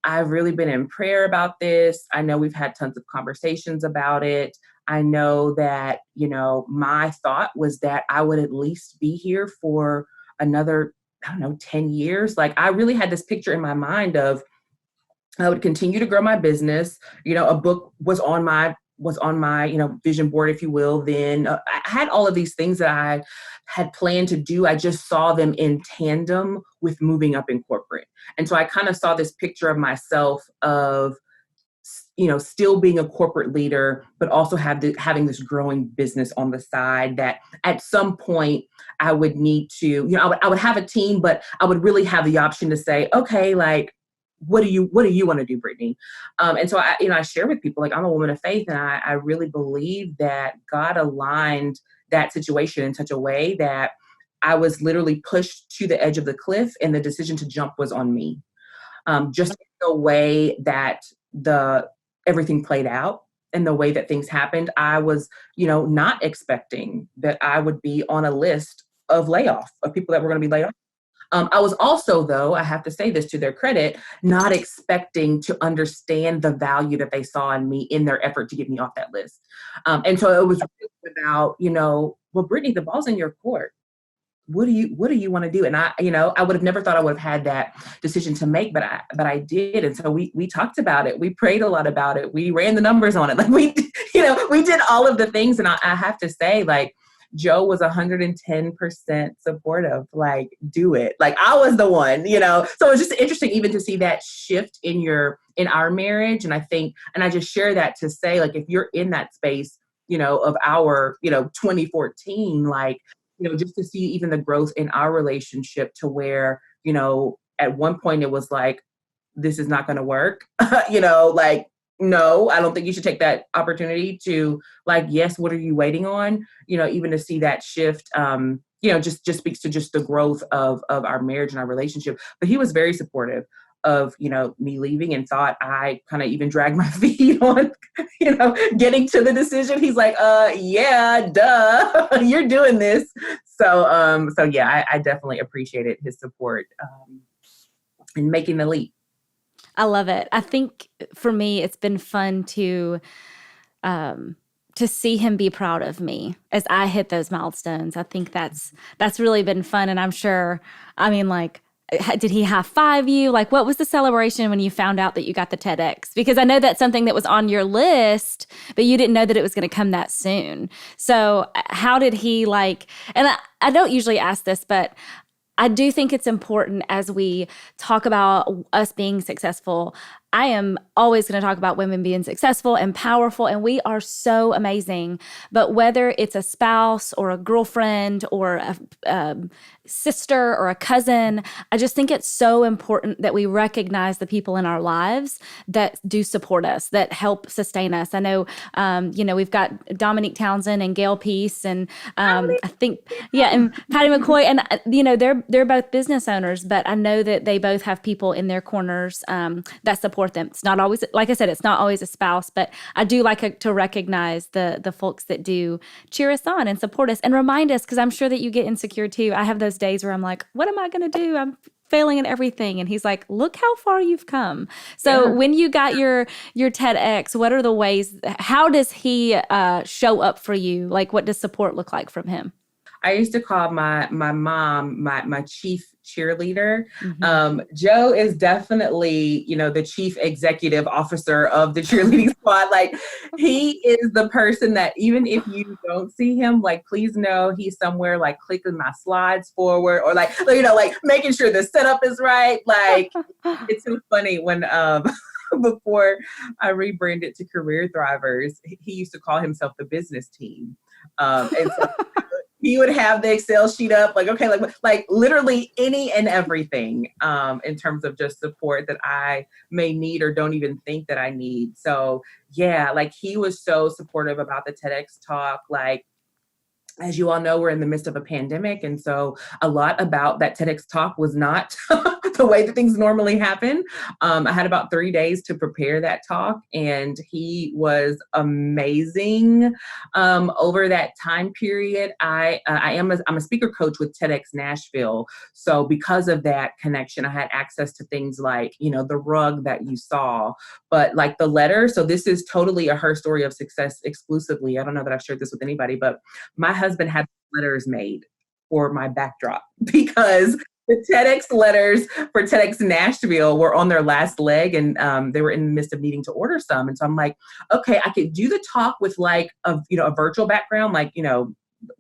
I've really been in prayer about this. I know we've had tons of conversations about it. I know that, my thought was that I would at least be here for another, 10 years. Like, I really had this picture in my mind of I would continue to grow my business. A book was on my vision board, if you will. Then I had all of these things that I had planned to do. I just saw them in tandem with moving up in corporate. And so I kind of saw this picture of myself of, still being a corporate leader, but also having this growing business on the side that at some point I would need to, I would have a team, but I would really have the option to say, okay, like, what do you want to do, Brittany? And so I share with people, like, I'm a woman of faith, and I really believe that God aligned that situation in such a way that I was literally pushed to the edge of the cliff, and the decision to jump was on me. Just the way that everything played out and the way that things happened, I was, not expecting that I would be on a list of people that were going to be laid off. I was also, though, I have to say this to their credit, not expecting to understand the value that they saw in me in their effort to get me off that list. And so it was really about, well, Brittany, the ball's in your court. What do you want to do? And I would have never thought I would have had that decision to make, but I did. And so we talked about it. We prayed a lot about it. We ran the numbers on it. Like we did all of the things. And I have to say, like, Joe was 110% supportive. Like, do it. Like, I was the one, so it's just interesting even to see that shift in our marriage. And I think, and I just share that to say, like, if you're in that space, of our, 2014, like, just to see even the growth in our relationship to where, at one point it was like, this is not going to work, like, no, I don't think you should take that opportunity to, like, yes, what are you waiting on? Even to see that shift, just speaks to just the growth of our marriage and our relationship. But he was very supportive of, me leaving, and thought I kind of even dragged my feet on, getting to the decision. He's like, yeah, duh, you're doing this. So yeah, I definitely appreciated his support in making the leap. I love it. I think for me, it's been fun to see him be proud of me as I hit those milestones. I think that's really been fun. And I'm sure, like, did he high five you? Like, what was the celebration when you found out that you got the TEDx? Because I know that's something that was on your list, but you didn't know that it was going to come that soon. So how did he, like, and I don't usually ask this, but I do think it's important as we talk about us being successful. I am always going to talk about women being successful and powerful, and we are so amazing. But whether it's a spouse or a girlfriend or a sister or a cousin, I just think it's so important that we recognize the people in our lives that do support us, that help sustain us. I know, we've got Dominique Townsend and Gail Peace, and I think, and Patty McCoy, and they're both business owners, but I know that they both have people in their corners that support them. It's not always, like I said, it's not always a spouse, but I do like to recognize the folks that do cheer us on and support us and remind us, because I'm sure that you get insecure too. I have those days where I'm like, what am I going to do? I'm failing at everything. And he's like, look how far you've come. So when you got your TEDx, what are the ways, how does he show up for you? Like, what does support look like from him? I used to call my mom my chief cheerleader. Mm-hmm. Joe is definitely, the chief executive officer of the cheerleading squad. Like, he is the person that even if you don't see him, like, please know he's somewhere, like, clicking my slides forward, or like making sure the setup is right. Like, it's so funny when before I rebranded to Career Thrivers, he used to call himself the business team. And so he would have the Excel sheet up, like, okay, like literally any and everything in terms of just support that I may need or don't even think that I need. So yeah, like, he was so supportive about the TEDx talk. Like, as you all know, we're in the midst of a pandemic. And so a lot about that TEDx talk was not the way that things normally happen. I had about 3 days to prepare that talk, and he was amazing. Over that time period, I'm a speaker coach with TEDx Nashville. So because of that connection, I had access to things like, the rug that you saw, but like the letter. So this is totally a Her Story of Success exclusively. I don't know that I've shared this with anybody, but my husband had letters made for my backdrop because the TEDx letters for TEDx Nashville were on their last leg, and they were in the midst of needing to order some. And so I'm like, okay, I could do the talk with like a virtual background, like,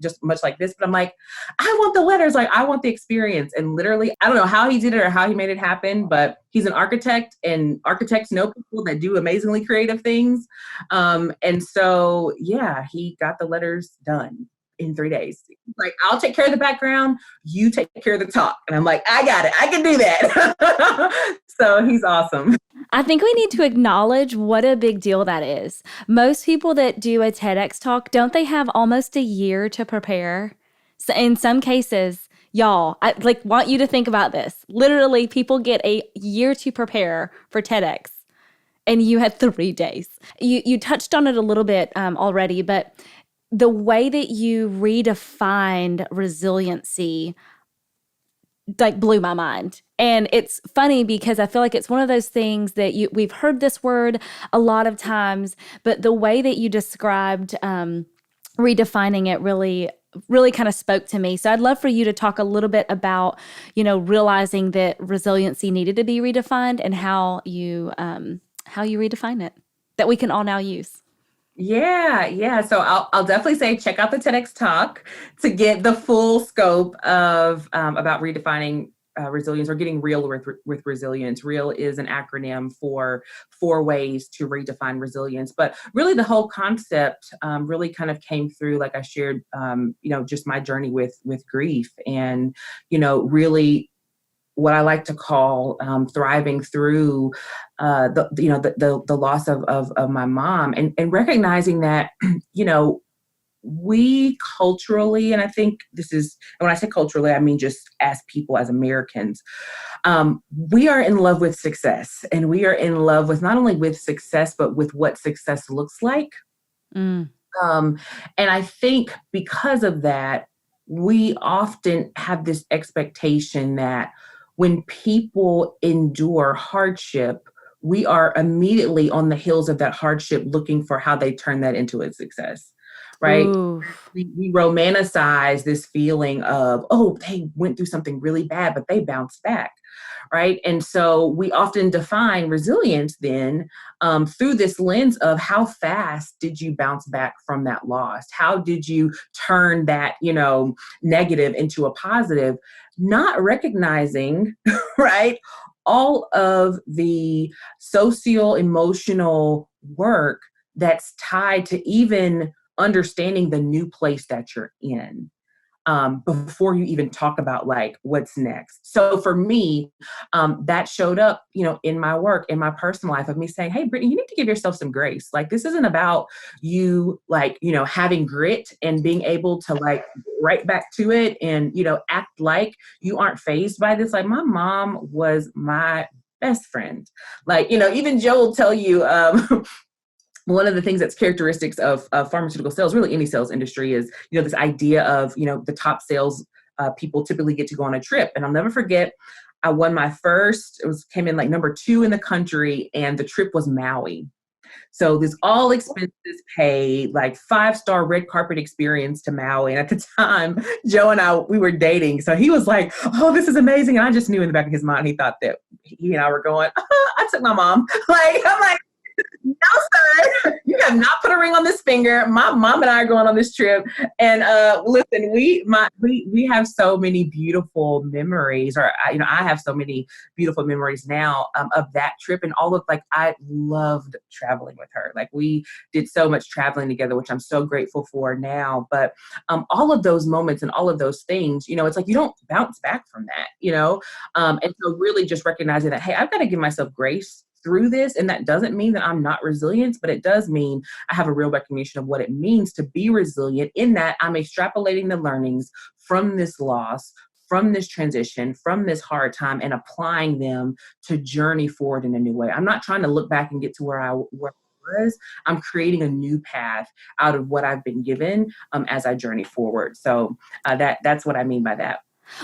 just much like this, but I'm like, I want the letters, like I want the experience. And literally, I don't know how he did it or how he made it happen, but he's an architect, and architects know people that do amazingly creative things. And so, yeah, he got the letters done in 3 days. Like, I'll take care of the background, you take care of the talk. And I'm like, I got it. I can do that. So he's awesome. I think we need to acknowledge what a big deal that is. Most people that do a TEDx talk, don't they have almost a year to prepare? So in some cases, y'all, I want you to think about this. Literally, people get a year to prepare for TEDx, and you had 3 days. You touched on it a little bit already, but the way that you redefined resiliency blew my mind. And it's funny because I feel like it's one of those things that we've heard this word a lot of times, but the way that you described redefining it really kind of spoke to me. So I'd love for you to talk a little bit about, realizing that resiliency needed to be redefined and how you redefine it that we can all now use. Yeah. So I'll definitely say check out the TEDx talk to get the full scope of about redefining resilience, or getting real with resilience. REAL is an acronym for 4 ways to redefine resilience. But really, the whole concept really kind of came through, like I shared, just my journey with grief, and really what I like to call thriving through the loss of my mom, and recognizing that we culturally, and I think this is, and when I say culturally, I mean just as people, as Americans, we are in love with success, and we are in love with not only with success, but with what success looks like. And I think because of that, we often have this expectation that when people endure hardship, we are immediately on the heels of that hardship looking for how they turn that into a success, right? We romanticize this feeling of, oh, they went through something really bad, but they bounced back, right? And so we often define resilience then through this lens of how fast did you bounce back from that loss? How did you turn that, negative into a positive? Not recognizing, right, all of the socio-emotional work that's tied to even understanding the new place that you're in before you even talk about like what's next. So for me, that showed up, in my work, in my personal life, of me saying, hey, Brittany, you need to give yourself some grace. Like, this isn't about you, having grit and being able to right back to it and, act like you aren't fazed by this. Like, my mom was my best friend. Even Joe will tell you, one of the things that's characteristics of pharmaceutical sales, really any sales industry, is, this idea of, the top sales people typically get to go on a trip. And I'll never forget, I won my first, came in number 2 in the country, and the trip was Maui. So this all expenses paid, 5-star red carpet experience to Maui. And at the time, Joe and I, we were dating. So he was like, oh, this is amazing. And I just knew in the back of his mind, he thought that he and I were going, I took my mom. I'm like, no, sir, you have not put a ring on this finger. My mom and I are going on this trip. And listen, we have so many beautiful memories, or I have so many beautiful memories now of that trip, and all of I loved traveling with her. We did so much traveling together, which I'm so grateful for now. But all of those moments and all of those things, it's you don't bounce back from that, and so really just recognizing that, hey, I've got to give myself grace through this. And that doesn't mean that I'm not resilient, but it does mean I have a real recognition of what it means to be resilient, in that I'm extrapolating the learnings from this loss from this transition, from this hard time, and applying them to journey forward in a new way. I'm not trying to look back and get to where I was. I'm creating a new path out of what I've been given as I journey forward. So that's what I mean by that.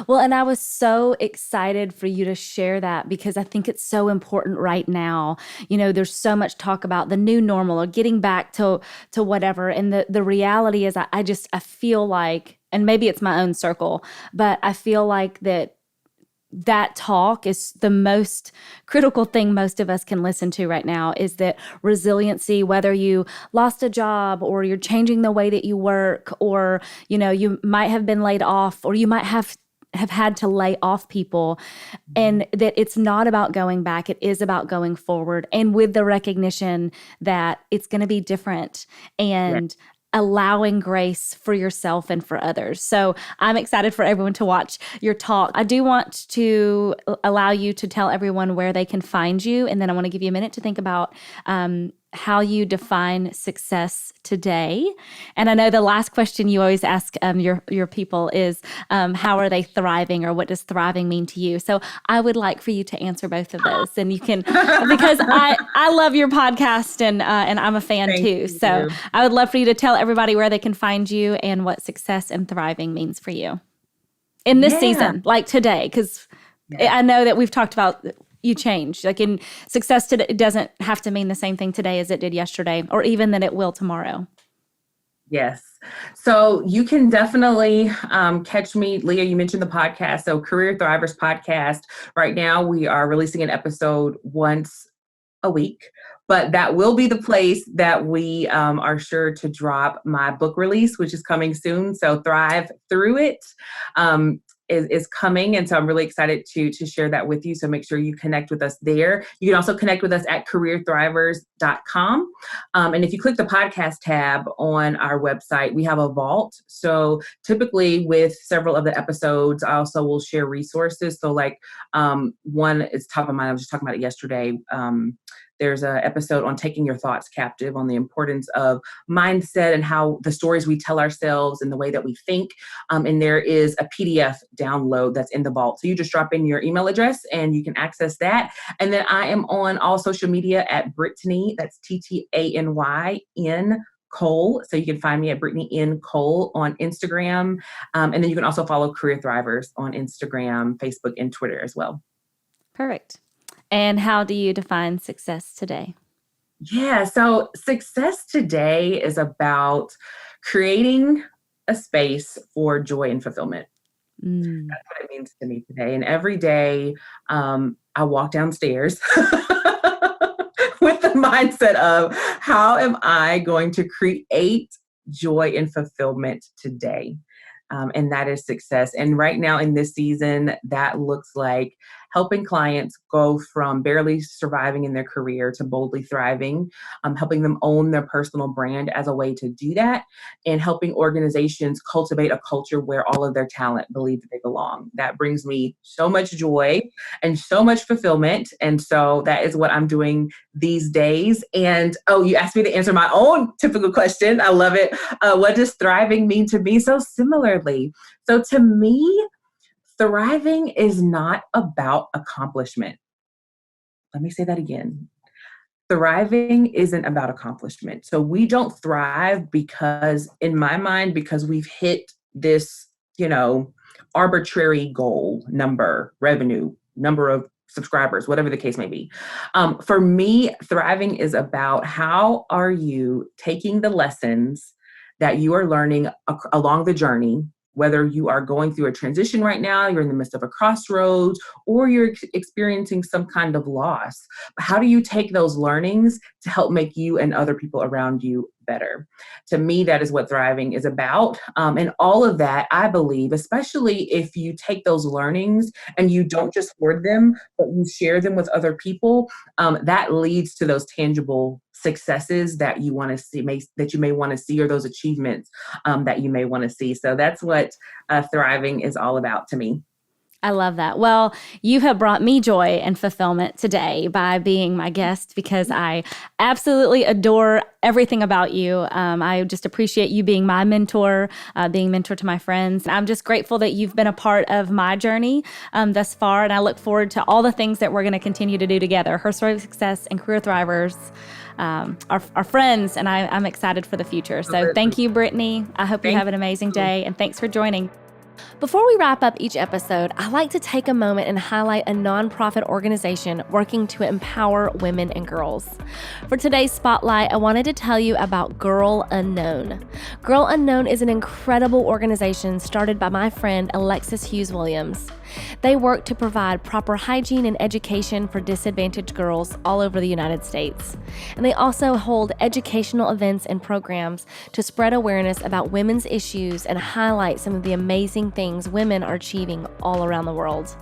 Well, and I was so excited for you to share that because I think it's so important right now. There's so much talk about the new normal or getting back to whatever. And the reality is I feel like, and maybe it's my own circle, but I feel like that talk is the most critical thing most of us can listen to right now, is that resiliency, whether you lost a job or you're changing the way that you work, or, you might have been laid off, or you might have had to lay off people, and that it's not about going back. It is about going forward, and with the recognition that it's going to be different, and allowing grace for yourself and for others. So I'm excited for everyone to watch your talk. I do want to allow you to tell everyone where they can find you, and then I want to give you a minute to think about how you define success today. And I know the last question you always ask your people is, how are they thriving, or what does thriving mean to you? So I would like for you to answer both of those, and you can, because I love your podcast, and I'm a fan too. So I would love for you to tell everybody where they can find you and what success and thriving means for you in this season, like today, because I know that we've talked about you change. Like in success today, it doesn't have to mean the same thing today as it did yesterday, or even that it will tomorrow. Yes. So you can definitely catch me. Leah, you mentioned the podcast. So Career Thrivers podcast. Right now we are releasing an episode once a week, but that will be the place that we are sure to drop my book release, which is coming soon. So Thrive Through It is coming. And so I'm really excited to share that with you. So make sure you connect with us there. You can also connect with us at careerthrivers.com. And if you click the podcast tab on our website, we have a vault. So typically with several of the episodes, I also will share resources. So like one is top of mind. I was just talking about it yesterday. There's an episode on taking your thoughts captive, on the importance of mindset and how the stories we tell ourselves and the way that we think. And there is a PDF download that's in the vault. So you just drop in your email address and you can access that. And then I am on all social media at Brittany, that's TTANY Cole. So you can find me at Brittany N. Cole on Instagram. And then you can also follow Career Thrivers on Instagram, Facebook, and Twitter as well. Perfect. And how do you define success today? Yeah, so success today is about creating a space for joy and fulfillment. That's what it means to me today. And every day I walk downstairs with the mindset of, how am I going to create joy and fulfillment today? And that is success. And right now in this season, that looks like helping clients go from barely surviving in their career to boldly thriving, helping them own their personal brand as a way to do that, and helping organizations cultivate a culture where all of their talent believe that they belong. That brings me so much joy and so much fulfillment. And so that is what I'm doing these days. And you asked me to answer my own typical question. I love it. What does thriving mean to me? So similarly, so to me, thriving is not about accomplishment. Let me say that again. Thriving isn't about accomplishment. So we don't thrive because, in my mind, because we've hit this, arbitrary goal, number, revenue, number of subscribers, whatever the case may be. For me, thriving is about, how are you taking the lessons that you are learning along the journey, whether you are going through a transition right now, you're in the midst of a crossroads, or you're experiencing some kind of loss. How do you take those learnings to help make you and other people around you better? To me, that is what thriving is about. And all of that, I believe, especially if you take those learnings and you don't just hoard them, but you share them with other people, that leads to those tangible successes that you want to see, that you may want to see, or those achievements that you may want to see. So that's what thriving is all about to me. I love that. Well, you have brought me joy and fulfillment today by being my guest because I absolutely adore everything about you. I just appreciate you being my mentor, being mentor to my friends. I'm just grateful that you've been a part of my journey thus far, and I look forward to all the things that we're going to continue to do together. Her Story of Success and Career Thrivers are friends, and I'm excited for the future. So thank you, Brittany. I hope you have an amazing day, and thanks for joining. Before we wrap up each episode, I like to take a moment and highlight a nonprofit organization working to empower women and girls. For today's spotlight, I wanted to tell you about Girl Unknown. Girl Unknown is an incredible organization started by my friend Alexis Hughes Williams. They work to provide proper hygiene and education for disadvantaged girls all over the United States. And they also hold educational events and programs to spread awareness about women's issues and highlight some of the amazing things women are achieving all around the world.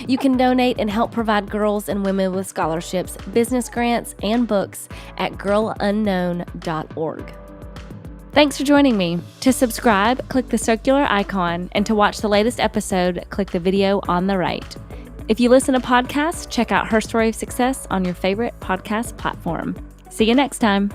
You can donate and help provide girls and women with scholarships, business grants, and books at girlunknown.org. Thanks for joining me. To subscribe, click the circular icon, and to watch the latest episode, click the video on the right. If you listen to podcasts, check out Her Story of Success on your favorite podcast platform. See you next time.